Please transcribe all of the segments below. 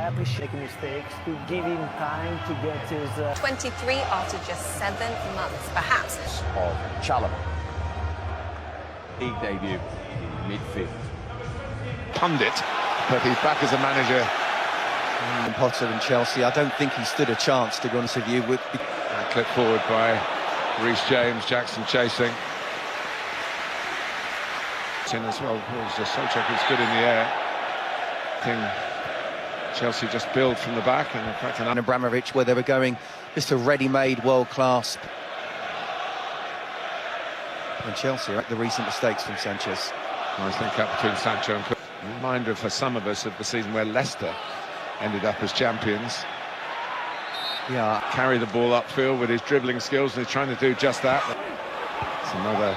appreciate mistakes, to give him time to get his... 23 after just 7 months, perhaps. Of Chalobah. League debut in midfield. Pundit, but he's back as a manager. Potter and Chelsea, I don't think he stood a chance, to be honest with you. Clip forward by Reece James, Jackson chasing. In as well, Souček is good in the air. I think Chelsea just build from the back, and in fact, And Abramovich, where they were going just a ready-made world-class. And Chelsea, the recent mistakes from Sanchez. Nice link up between Sancho and Cook. Reminder for some of us of the season where Leicester ended up as champions. Yeah, Carry the ball upfield with his dribbling skills, and he's trying to do just that. It's another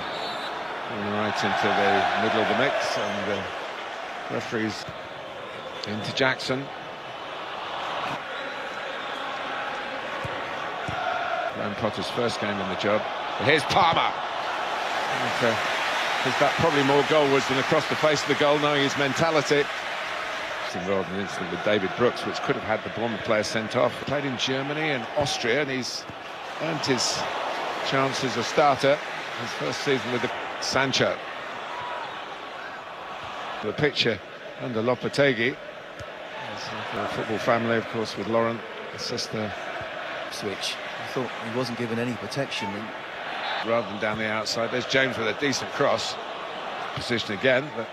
right into the middle of the mix, and the referee's into Jackson. Graham Potter's first game in the job. But here's Palmer. And, is that probably more goalwards than across the face of the goal, knowing his mentality. Involved in an incident with David Brooks, which could have had the Bournemouth player sent off. Played in Germany and Austria, and he's earned his chance as a starter. His first season with the Sancho. The picture under Lopetegui. A football family, of course, with Lauren, his sister. switch. I thought he wasn't given any protection. Rather than down the outside, there's James with a decent cross. Position again, but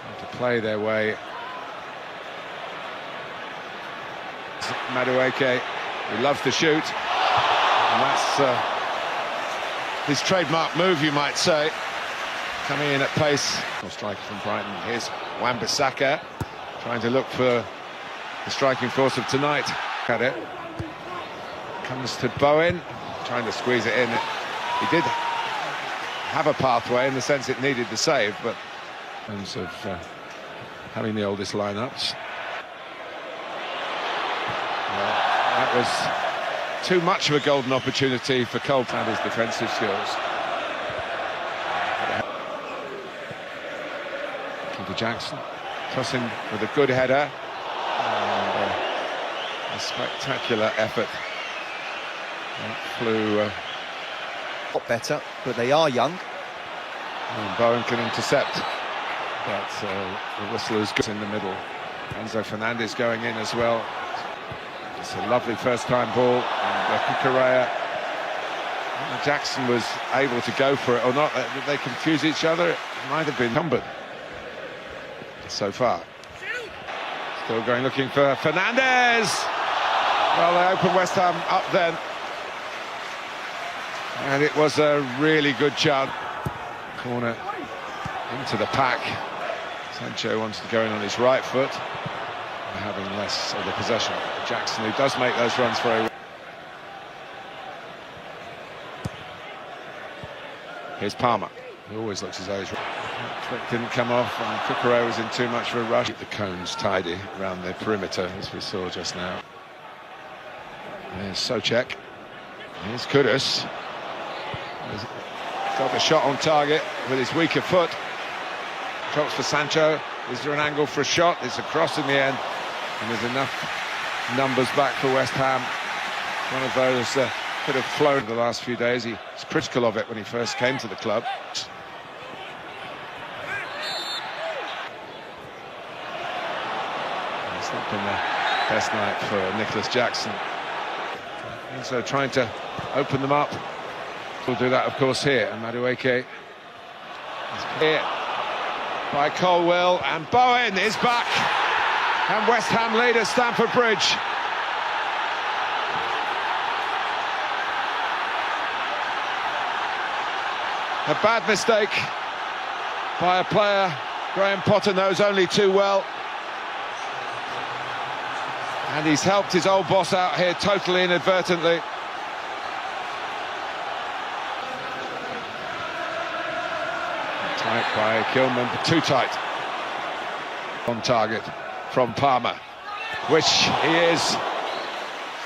trying to play their way. Madueke, who loves to shoot, and that's his trademark move, you might say. Coming in at pace. Striker from Brighton. Here's Wan-Bissaka, trying to look for the striking force of tonight. At it. Comes to Bowen, trying to squeeze it in. He did have a pathway in the sense it needed the save, but in terms of having the oldest lineups. That was too much of a golden opportunity for Cole and his defensive skills. To Jackson, tossing with a good header. And, a spectacular effort. That flew A lot better, but they are young. and Bowen can intercept. But the whistle is good in the middle. Enzo Fernandez going in as well. It's a lovely first-time ball. And Cucurella. Jackson was able to go for it or not. They confuse each other. It might have been encumbered so far. Still going, looking for Fernandez. Well, they opened West Ham up then. And it was a really good chance. Corner into the pack. Sancho wants to go in on his right foot, having less of the possession. Jackson, who does make those runs very well. Here's Palmer, who always looks as though he's... Trick didn't come off, and Cucurella was in too much of a rush. Keep the cones tidy around the perimeter, as we saw just now. There's Souček. Here's Kudus. He's got the shot on target with his weaker foot. Drops for Sancho. Is there an angle for a shot? It's a cross in the end, and there's enough numbers back for West Ham. One of those could have flown the last few days. He was critical of it when he first came to the club. It's not been the best night for Nicholas Jackson. And so trying to open them up. We'll do that, of course, here. And Madueke is here by Colwill, and Bowen is back. And West Ham lead at Stamford Bridge. A bad mistake by a player Graham Potter knows only too well. And he's helped his old boss out here totally inadvertently. Tight by Kilman, but too tight. On target from Palmer, which he is.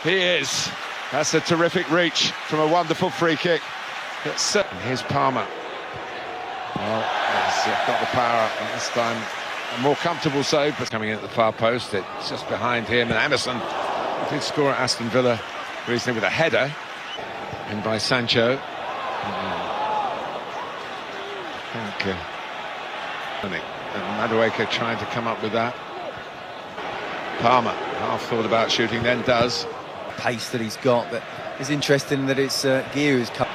He is. That's a terrific reach from a wonderful free kick. Here's Palmer. Well, he's got the power, and this time a more comfortable save, but coming in at the far post, it's just behind him. And Emerson did score at Aston Villa recently with a header, and by Sancho. I think Madueke trying to come up with that. Palmer half thought about shooting, then does. Pace that he's got, but it's interesting that it's Gear who's come.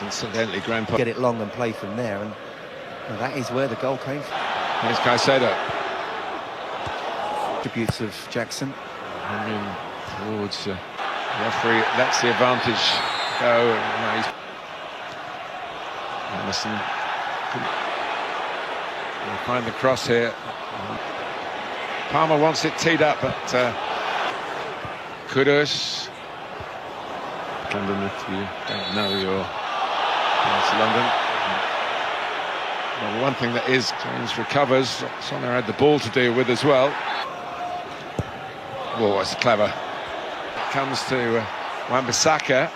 Incidentally, Grandpa. Get it long and play from there, and well, that is where the goal came from. Here's Caicedo. Attributes of Jackson. Moving towards the referee, lets the advantage go. And Emerson will find the cross here. Palmer wants it teed up, but Kudus. London, if you don't know your to London. Well, one thing that is, James recovers. Sonner had the ball to deal with as well. Oh, it's clever. Comes to Wan-Bissaka.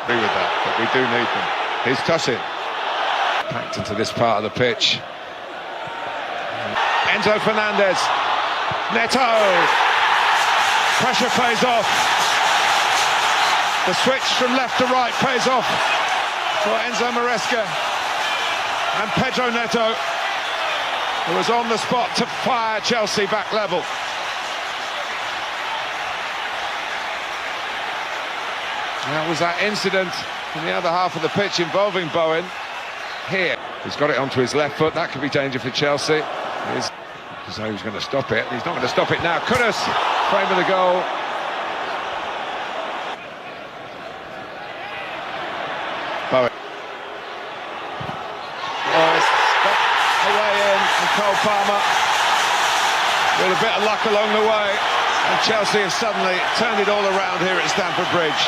Agree with that, but we do need them. Here's Tosin. Packed into this part of the pitch. Enzo Fernandez. Neto. Pressure pays off. The switch from left to right pays off for Enzo Maresca. And Pedro Neto, who was on the spot to fire Chelsea back level. That was that incident in the other half of the pitch involving Bowen. Here, he's got it onto his left foot. That could be danger for Chelsea. He's going to stop it. He's not going to stop it now. Kudus, frame of the goal. Bowen. Oh, it's got away in from Cole Palmer. With a bit of luck along the way. And Chelsea have suddenly turned it all around here at Stamford Bridge.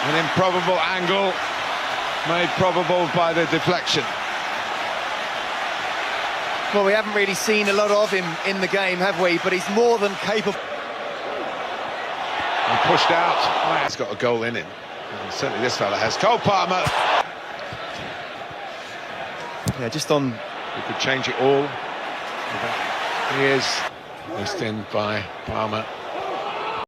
An improbable angle, made probable by the deflection. Well, we haven't really seen a lot of him in the game, have we? But he's more than capable. And pushed out. Oh, he's got a goal in him. And certainly this fella has. Cole Palmer. Yeah, just on. He could change it all. He is missed in by Palmer.